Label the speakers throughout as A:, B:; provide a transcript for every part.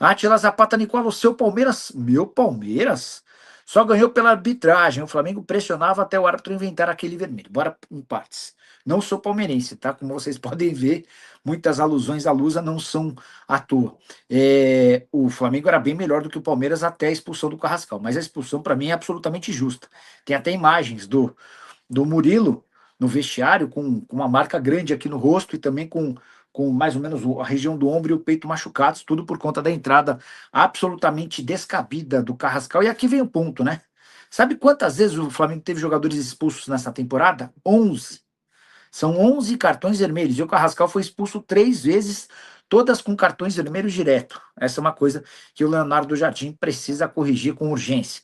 A: Átila Zapata Nicola, o seu Palmeiras, meu Palmeiras, só ganhou pela arbitragem. O Flamengo pressionava até o árbitro inventar aquele vermelho. Bora em partes. Não sou palmeirense, tá? Como vocês podem ver, muitas alusões à Lusa não são à toa. O Flamengo era bem melhor do que o Palmeiras até a expulsão do Carrascal, mas a expulsão para mim é absolutamente justa. Tem até imagens do Murilo no vestiário com uma marca grande aqui no rosto e também com mais ou menos a região do ombro e o peito machucados, tudo por conta da entrada absolutamente descabida do Carrascal. E aqui vem o ponto, né? Sabe quantas vezes o Flamengo teve jogadores expulsos nessa temporada? 11. São 11 cartões vermelhos. E o Carrascal foi expulso 3 vezes, todas com cartões vermelhos direto. Essa é uma coisa que o Leonardo Jardim precisa corrigir com urgência.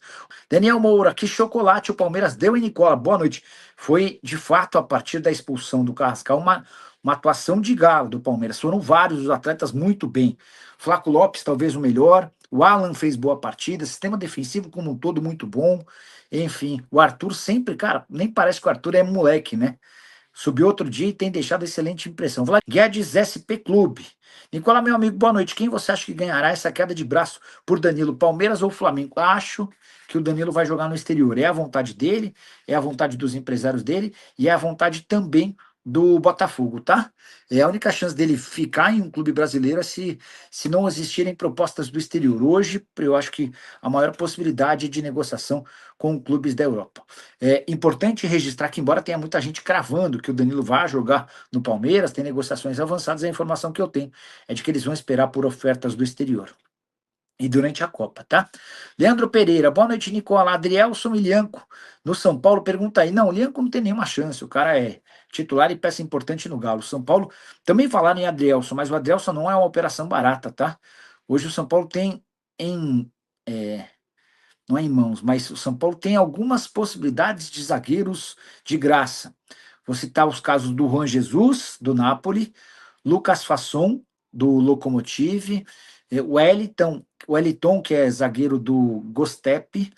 A: Daniel Moura, que chocolate o Palmeiras deu em Nicola. Boa noite. Foi, de fato, a partir da expulsão do Carrascal, uma atuação de galo do Palmeiras. Foram vários os atletas muito bem. Flaco Lopes, talvez o melhor. O Alan fez boa partida. Sistema defensivo como um todo muito bom. Enfim, o Arthur sempre, cara, nem parece que o Arthur é moleque, né? Subiu outro dia e tem deixado excelente impressão. Vlad Guedes SP Clube. Nicola, meu amigo, boa noite. Quem você acha que ganhará essa queda de braço por Danilo, Palmeiras ou Flamengo? Acho que o Danilo vai jogar no exterior. É a vontade dele, é a vontade dos empresários dele e é a vontade também do Botafogo, tá? É a única chance dele ficar em um clube brasileiro é se não existirem propostas do exterior. Hoje, eu acho que a maior possibilidade de negociação com clubes da Europa. É importante registrar que, embora tenha muita gente cravando que o Danilo vai jogar no Palmeiras, tem negociações avançadas, a informação que eu tenho é de que eles vão esperar por ofertas do exterior. E durante a Copa, tá? Leandro Pereira, boa noite, Nicola. Adrielson e Lianco, no São Paulo, pergunta aí. Não, o Lianco não tem nenhuma chance, o cara é titular e peça importante no Galo. São Paulo, também falaram em Adrielson, mas o Adrielson não é uma operação barata, tá? Hoje o São Paulo tem em não é em mãos, mas o São Paulo tem algumas possibilidades de zagueiros de graça. Vou citar os casos do Juan Jesus, do Napoli, Lucas Fasson, do Lokomotiv, o Wellington, que é zagueiro do Gostep,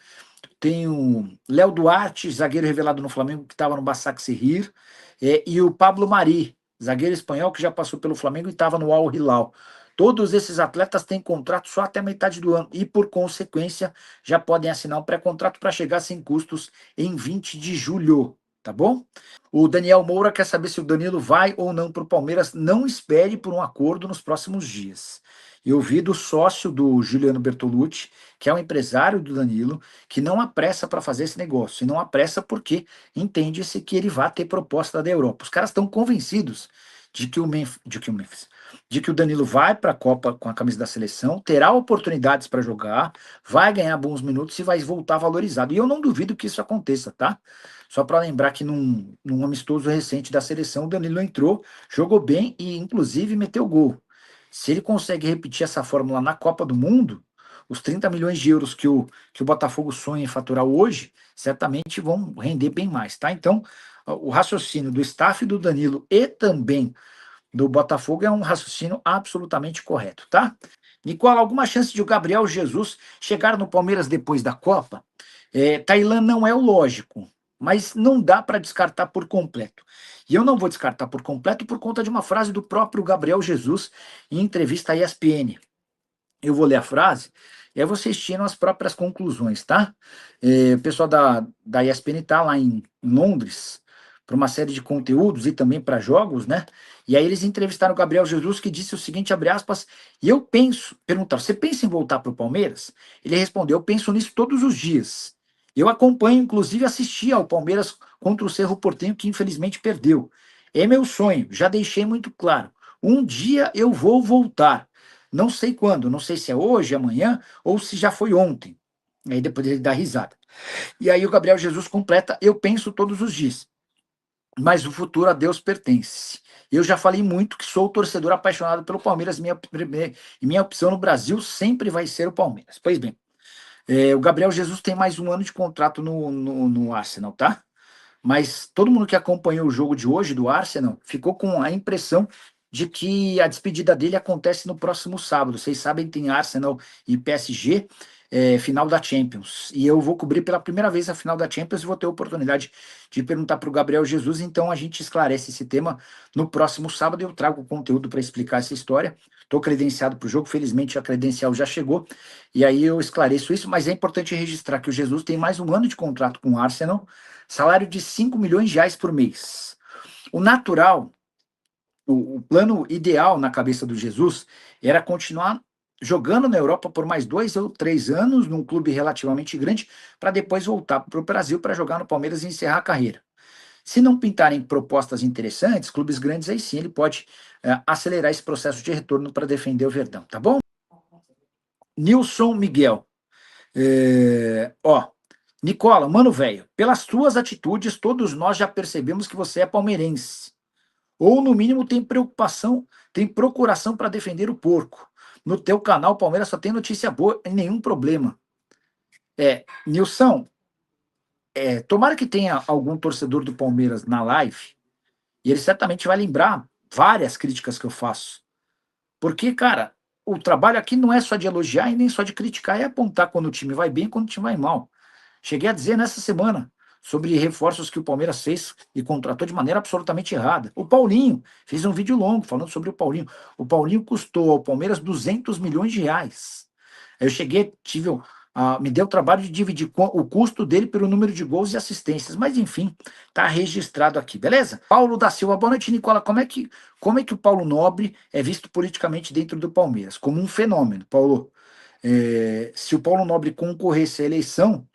A: tem o Léo Duarte, zagueiro revelado no Flamengo, que estava no Basaksehir, e o Pablo Mari, zagueiro espanhol que já passou pelo Flamengo e estava no Al Hilal. Todos esses atletas têm contrato só até a metade do ano e, por consequência, já podem assinar um pré-contrato para chegar sem custos em 20 de julho, tá bom? O Daniel Moura quer saber se o Danilo vai ou não para o Palmeiras. Não espere por um acordo nos próximos dias. Eu vi do sócio do Juliano Bertolucci, que é o empresário do Danilo, que não há pressa para fazer esse negócio. E não há pressa porque entende-se que ele vai ter proposta da Europa. Os caras estão convencidos de que o Danilo vai para a Copa com a camisa da seleção, terá oportunidades para jogar, vai ganhar bons minutos e vai voltar valorizado. E eu não duvido que isso aconteça, tá? Só para lembrar que num amistoso recente da seleção, o Danilo entrou, jogou bem e, inclusive, meteu gol. Se ele consegue repetir essa fórmula na Copa do Mundo, os 30 milhões de euros que o Botafogo sonha em faturar hoje, certamente vão render bem mais, tá? Então, o raciocínio do staff do Danilo e também do Botafogo é um raciocínio absolutamente correto, tá? Nicola, alguma chance de o Gabriel Jesus chegar no Palmeiras depois da Copa? Tailã não é o lógico, mas não dá para descartar por completo. E eu não vou descartar por completo por conta de uma frase do próprio Gabriel Jesus em entrevista à ESPN. Eu vou ler a frase e aí vocês tiram as próprias conclusões, tá? O pessoal da ESPN está lá em Londres para uma série de conteúdos e também para jogos, né? E aí eles entrevistaram o Gabriel Jesus, que disse o seguinte, abre aspas, e eu penso, perguntaram, você pensa em voltar para o Palmeiras? Ele respondeu, eu penso nisso todos os dias. Eu acompanho, inclusive assisti ao Palmeiras contra o Cerro Porteño, que infelizmente perdeu. É meu sonho, já deixei muito claro. Um dia eu vou voltar. Não sei quando, não sei se é hoje, amanhã, ou se já foi ontem. Aí depois ele dá risada. E aí o Gabriel Jesus completa, eu penso todos os dias, mas o futuro a Deus pertence. Eu já falei muito que sou torcedor apaixonado pelo Palmeiras, minha opção no Brasil sempre vai ser o Palmeiras. Pois bem, o Gabriel Jesus tem mais um ano de contrato no Arsenal, tá? Mas todo mundo que acompanhou o jogo de hoje do Arsenal ficou com a impressão de que a despedida dele acontece no próximo sábado. Vocês sabem, tem Arsenal e PSG. final da Champions. E eu vou cobrir pela primeira vez a final da Champions e vou ter a oportunidade de perguntar para o Gabriel Jesus. Então a gente esclarece esse tema no próximo sábado. Eu trago conteúdo para explicar essa história. Estou credenciado para o jogo, felizmente a credencial já chegou. E aí eu esclareço isso, mas é importante registrar que o Jesus tem mais um ano de contrato com o Arsenal, salário de 5 milhões de reais por mês. O natural, o plano ideal na cabeça do Jesus era continuar jogando na Europa por mais 2 ou 3 anos, num clube relativamente grande, para depois voltar para o Brasil para jogar no Palmeiras e encerrar a carreira. Se não pintarem propostas interessantes, clubes grandes, aí sim ele pode acelerar esse processo de retorno para defender o Verdão, tá bom? Nilson Miguel. Nicola, mano velho, pelas tuas atitudes, todos nós já percebemos que você é palmeirense. Ou, no mínimo, tem preocupação, tem procuração para defender o porco. No teu canal, Palmeiras só tem notícia boa e nenhum problema. Nilson, tomara que tenha algum torcedor do Palmeiras na live, e ele certamente vai lembrar várias críticas que eu faço. Porque, cara, o trabalho aqui não é só de elogiar e nem só de criticar, é apontar quando o time vai bem e quando o time vai mal. Cheguei a dizer nessa semana sobre reforços que o Palmeiras fez e contratou de maneira absolutamente errada. O Paulinho, fez um vídeo longo falando sobre o Paulinho. O Paulinho custou ao Palmeiras 200 milhões de reais. Eu cheguei, me deu o trabalho de dividir o custo dele pelo número de gols e assistências, mas enfim, tá registrado aqui, beleza? Paulo da Silva, boa noite, Nicola. Como é que o Paulo Nobre é visto politicamente dentro do Palmeiras? Como um fenômeno, Paulo. Se o Paulo Nobre concorresse à eleição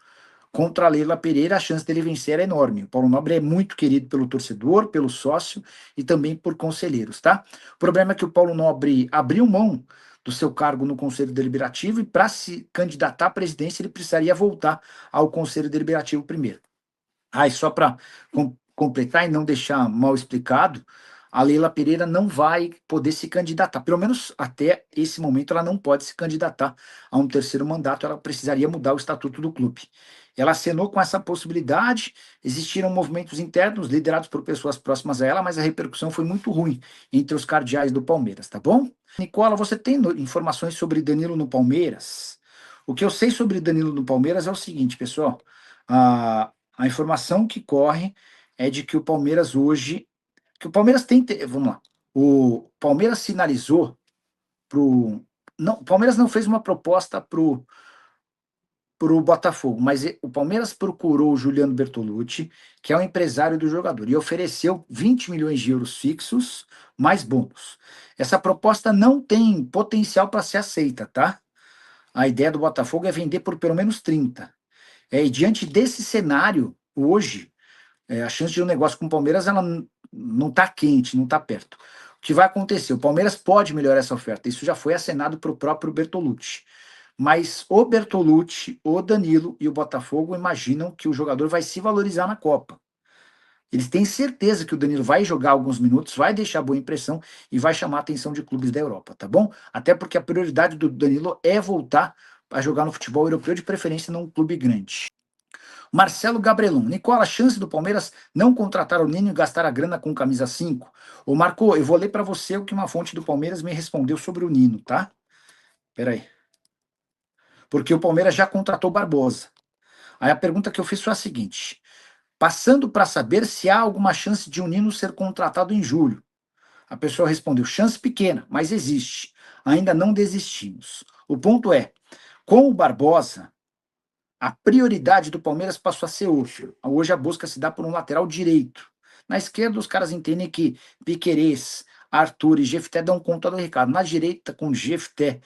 A: contra a Leila Pereira, a chance dele vencer era enorme. O Paulo Nobre é muito querido pelo torcedor, pelo sócio e também por conselheiros, tá? O problema é que o Paulo Nobre abriu mão do seu cargo no Conselho Deliberativo e para se candidatar à presidência ele precisaria voltar ao Conselho Deliberativo primeiro. E só para completar e não deixar mal explicado, a Leila Pereira não vai poder se candidatar, pelo menos até esse momento ela não pode se candidatar a um terceiro mandato, ela precisaria mudar o estatuto do clube. Ela acenou com essa possibilidade, existiram movimentos internos liderados por pessoas próximas a ela, mas a repercussão foi muito ruim entre os cardeais do Palmeiras, tá bom? Nicola, você tem informações sobre Danilo no Palmeiras? O que eu sei sobre Danilo no Palmeiras é o seguinte, pessoal, a informação que corre é de que o Palmeiras hoje, que o Palmeiras vamos lá, o Palmeiras sinalizou não, o Palmeiras não fez uma proposta pro Botafogo, mas o Palmeiras procurou o Juliano Bertolucci, que é o empresário do jogador, e ofereceu 20 milhões de euros fixos, mais bônus. Essa proposta não tem potencial para ser aceita, tá? A ideia do Botafogo é vender por pelo menos 30. E diante desse cenário, hoje, a chance de um negócio com o Palmeiras ela não está quente, não está perto. O que vai acontecer? O Palmeiras pode melhorar essa oferta. Isso já foi acenado para o próprio Bertolucci. Mas o Bertolucci, o Danilo e o Botafogo imaginam que o jogador vai se valorizar na Copa. Eles têm certeza que o Danilo vai jogar alguns minutos, vai deixar boa impressão e vai chamar a atenção de clubes da Europa, tá bom? Até porque a prioridade do Danilo é voltar a jogar no futebol europeu, de preferência num clube grande. Marcelo Gabrelon. Nicola, a chance do Palmeiras não contratar o Nino e gastar a grana com camisa 5? Ô Marco, eu vou ler para você o que uma fonte do Palmeiras me respondeu sobre o Nino, tá? Peraí. Porque o Palmeiras já contratou o Barbosa. Aí a pergunta que eu fiz foi a seguinte: passando para saber se há alguma chance de o Nino ser contratado em julho. A pessoa respondeu: chance pequena, mas existe. Ainda não desistimos. O ponto é, com o Barbosa, a prioridade do Palmeiras passou a ser hoje. Hoje a busca se dá por um lateral direito. Na esquerda, os caras entendem que Piquerez, Arthur e Jefté dão conta do recado. Na direita, com Jefté,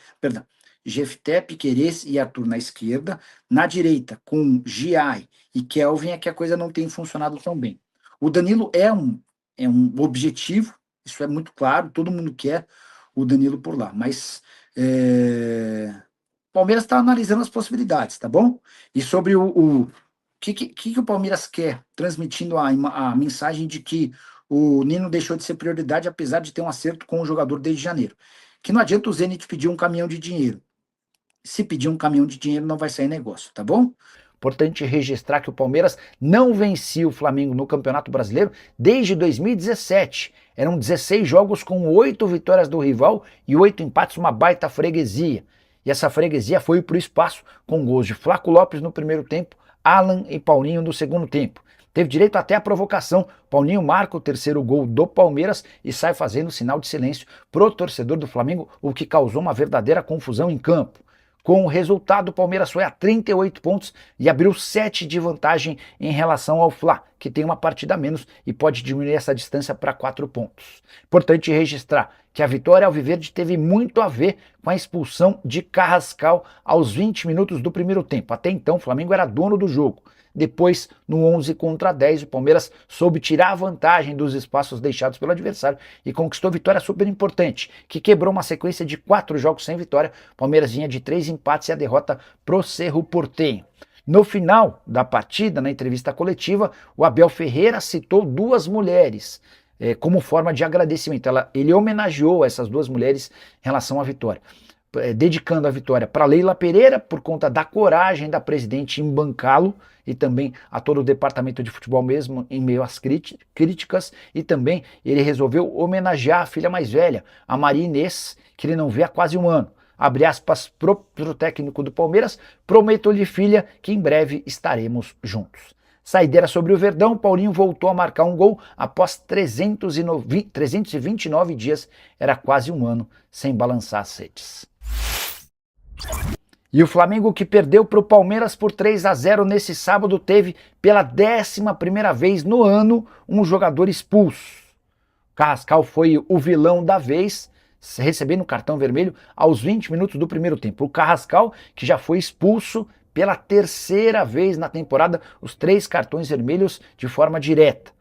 A: Piquerez e Arthur na esquerda. Na direita, com Giai e Kelvin, é que a coisa não tem funcionado tão bem. O Danilo é um objetivo, isso é muito claro, todo mundo quer o Danilo por lá, mas o Palmeiras está analisando as possibilidades, tá bom? E sobre o que o Palmeiras quer, transmitindo a mensagem de que o Nino deixou de ser prioridade, apesar de ter um acerto com o jogador desde janeiro. Que não adianta o Zenit pedir um caminhão de dinheiro. Se pedir um caminhão de dinheiro, não vai sair negócio, tá bom? Importante registrar que o Palmeiras não vencia o Flamengo no Campeonato Brasileiro desde 2017. Eram 16 jogos com 8 vitórias do rival e 8 empates, uma baita freguesia. E essa freguesia foi para o espaço com gols de Flaco Lopes no primeiro tempo, Alan e Paulinho no segundo tempo. Teve direito até a provocação. Paulinho marca o terceiro gol do Palmeiras e sai fazendo sinal de silêncio pro torcedor do Flamengo, o que causou uma verdadeira confusão em campo. Com o resultado, o Palmeiras foi a 38 pontos e abriu 7 de vantagem em relação ao Fla, que tem uma partida a menos e pode diminuir essa distância para 4 pontos. Importante registrar que a vitória alviverde teve muito a ver com a expulsão de Carrascal aos 20 minutos do primeiro tempo. Até então, o Flamengo era dono do jogo. Depois, no 11 contra 10, o Palmeiras soube tirar a vantagem dos espaços deixados pelo adversário e conquistou vitória super importante, que quebrou uma sequência de 4 jogos sem vitória. O Palmeiras vinha de 3 empates e a derrota pro Cerro Porteño. No final da partida, na entrevista coletiva, o Abel Ferreira citou 2 mulheres como forma de agradecimento. Ele homenageou essas 2 mulheres em relação à vitória, dedicando a vitória para Leila Pereira por conta da coragem da presidente em bancá-lo e também a todo o departamento de futebol mesmo em meio às críticas, e também ele resolveu homenagear a filha mais velha, a Maria Inês, que ele não vê há quase um ano. Abre aspas pro técnico do Palmeiras: prometo-lhe, filha, que em breve estaremos juntos. Saideira sobre o Verdão, Paulinho voltou a marcar um gol após 329 dias, era quase um ano sem balançar as redes. E o Flamengo, que perdeu para o Palmeiras por 3-0 nesse sábado, teve pela 11ª vez no ano um jogador expulso. Carrascal foi o vilão da vez, recebendo cartão vermelho aos 20 minutos do primeiro tempo. O Carrascal, que já foi expulso pela 3ª vez na temporada, os 3 cartões vermelhos de forma direta.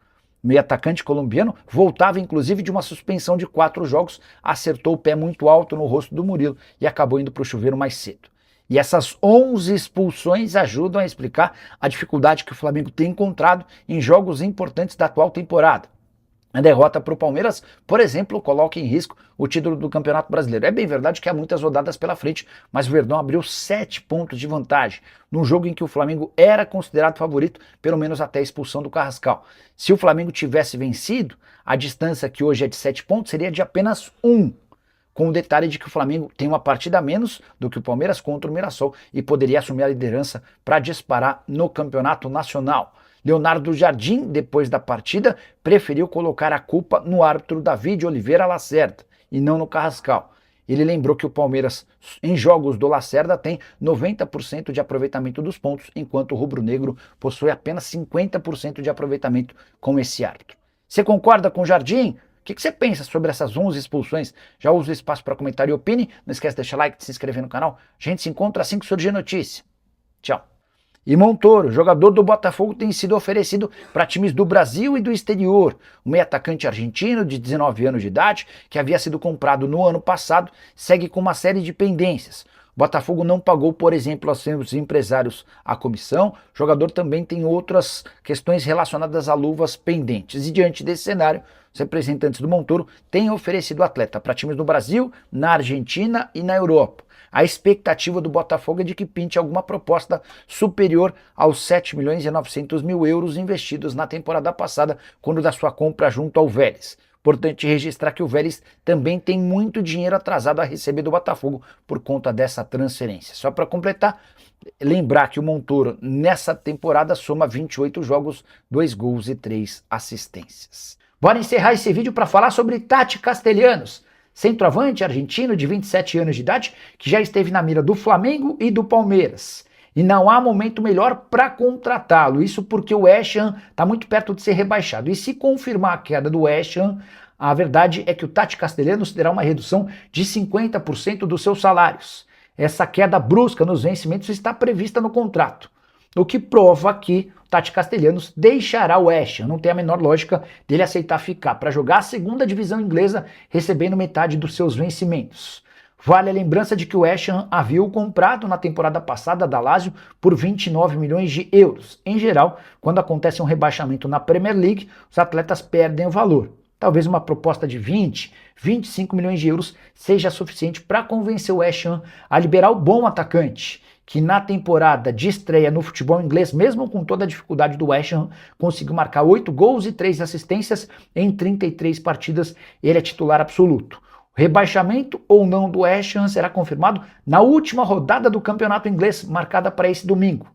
A: O meio-atacante colombiano voltava inclusive de uma suspensão de 4 jogos, acertou o pé muito alto no rosto do Murilo e acabou indo para o chuveiro mais cedo. E essas 11 expulsões ajudam a explicar a dificuldade que o Flamengo tem encontrado em jogos importantes da atual temporada. A derrota para o Palmeiras, por exemplo, coloca em risco o título do Campeonato Brasileiro. É bem verdade que há muitas rodadas pela frente, mas o Verdão abriu 7 pontos de vantagem num jogo em que o Flamengo era considerado favorito, pelo menos até a expulsão do Carrascal. Se o Flamengo tivesse vencido, a distância que hoje é de 7 pontos seria de apenas 1. Com o detalhe de que o Flamengo tem uma partida a menos do que o Palmeiras contra o Mirassol e poderia assumir a liderança para disparar no Campeonato Nacional. Leonardo Jardim, depois da partida, preferiu colocar a culpa no árbitro David Oliveira Lacerda e não no Carrascal. Ele lembrou que o Palmeiras, em jogos do Lacerda, tem 90% de aproveitamento dos pontos, enquanto o rubro-negro possui apenas 50% de aproveitamento com esse árbitro. Você concorda com o Jardim? O que você pensa sobre essas 11 expulsões? Já usa o espaço para comentário e opine. Não esquece de deixar like, de se inscrever no canal. A gente se encontra assim que surgir notícia. Tchau. E Montoro, jogador do Botafogo, tem sido oferecido para times do Brasil e do exterior. O meio-atacante argentino de 19 anos de idade, que havia sido comprado no ano passado, segue com uma série de pendências. O Botafogo não pagou, por exemplo, aos seus empresários a comissão. O jogador também tem outras questões relacionadas a luvas pendentes. E diante desse cenário, os representantes do Montoro têm oferecido o atleta para times no Brasil, na Argentina e na Europa. A expectativa do Botafogo é de que pinte alguma proposta superior aos 7.900.000 euros investidos na temporada passada, quando da sua compra junto ao Vélez. Importante registrar que o Vélez também tem muito dinheiro atrasado a receber do Botafogo por conta dessa transferência. Só para completar, lembrar que o Montoro nessa temporada soma 28 jogos, 2 gols e 3 assistências. Bora encerrar esse vídeo para falar sobre Tati Castellanos, centroavante argentino de 27 anos de idade, que já esteve na mira do Flamengo e do Palmeiras. E não há momento melhor para contratá-lo, isso porque o West Ham está muito perto de ser rebaixado. E se confirmar a queda do West Ham, a verdade é que o Tati Castellanos terá uma redução de 50% dos seus salários. Essa queda brusca nos vencimentos está prevista no contrato, o que prova que o Tati Castellanos deixará o West Ham. Não tem a menor lógica dele aceitar ficar para jogar a segunda divisão inglesa recebendo metade dos seus vencimentos. Vale a lembrança de que o West Ham havia o comprado na temporada passada da Lazio por 29 milhões de euros. Em geral, quando acontece um rebaixamento na Premier League, os atletas perdem o valor. Talvez uma proposta de 20, 25 milhões de euros seja suficiente para convencer o West Ham a liberar o bom atacante, que na temporada de estreia no futebol inglês, mesmo com toda a dificuldade do West Ham, conseguiu marcar 8 gols e 3 assistências em 33 partidas. Ele é titular absoluto. O Rebaixamento ou não do West Ham será confirmado na última rodada do campeonato inglês, marcada para esse domingo.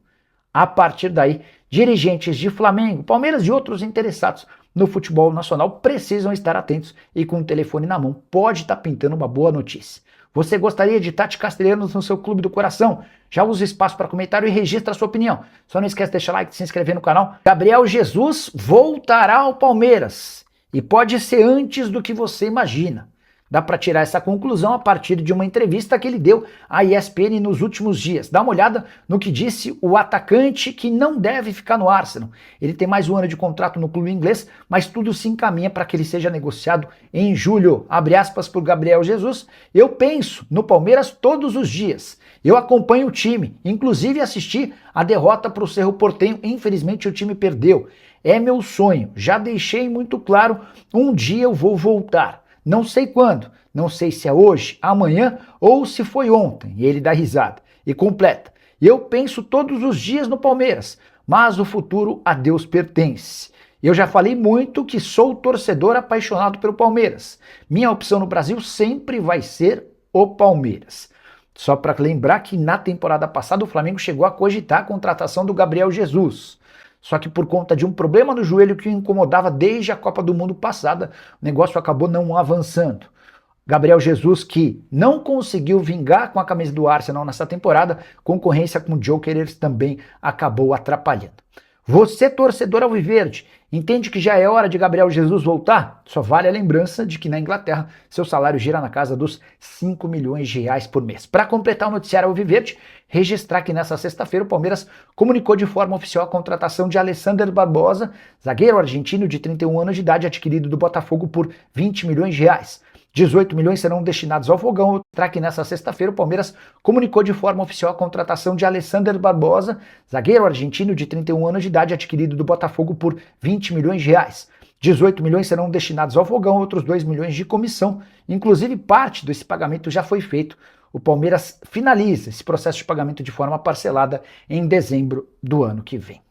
A: A partir daí, dirigentes de Flamengo, Palmeiras e outros interessados no futebol nacional precisam estar atentos e com o telefone na mão pode estar pintando uma boa notícia. Você gostaria de Tati Castelhanos no seu clube do coração? Já usa o espaço para comentário e registra a sua opinião. Só não esquece de deixar like e se inscrever no canal. Gabriel Jesus voltará ao Palmeiras e pode ser antes do que você imagina. Dá para tirar essa conclusão a partir de uma entrevista que ele deu à ESPN nos últimos dias. Dá uma olhada no que disse o atacante que não deve ficar no Arsenal. Ele tem mais um ano de contrato no clube inglês, mas tudo se encaminha para que ele seja negociado em julho. Abre aspas por Gabriel Jesus. Eu penso no Palmeiras todos os dias. Eu acompanho o time, inclusive assisti a derrota para o Cerro Porteño. Infelizmente o time perdeu. É meu sonho. Já deixei muito claro, um dia eu vou voltar. Não sei quando, não sei se é hoje, amanhã ou se foi ontem. E ele dá risada e completa. Eu penso todos os dias no Palmeiras, mas o futuro a Deus pertence. Eu já falei muito que sou torcedor apaixonado pelo Palmeiras. Minha opção no Brasil sempre vai ser o Palmeiras. Só para lembrar que na temporada passada o Flamengo chegou a cogitar a contratação do Gabriel Jesus. Só que por conta de um problema no joelho que o incomodava desde a Copa do Mundo passada, o negócio acabou não avançando. Gabriel Jesus, que não conseguiu vingar com a camisa do Arsenal nessa temporada, concorrência com o Gyökeres também acabou atrapalhando. Você, torcedor alviverde, entende que já é hora de Gabriel Jesus voltar? Só vale a lembrança de que na Inglaterra seu salário gira na casa dos 5 milhões de reais por mês. Para completar o noticiário alviverde, registrar que nessa sexta-feira o Palmeiras comunicou de forma oficial a contratação de Alexander Barbosa, zagueiro argentino de 31 anos de idade, adquirido do Botafogo por 20 milhões de reais. 18 milhões serão destinados ao Fogão. Outra que nessa sexta-feira o Palmeiras comunicou de forma oficial a contratação de Alexander Barbosa, zagueiro argentino de 31 anos de idade, adquirido do Botafogo por 20 milhões de reais. 18 milhões serão destinados ao Fogão, outros 2 milhões de comissão. Inclusive parte desse pagamento já foi feito. O Palmeiras finaliza esse processo de pagamento de forma parcelada em dezembro do ano que vem.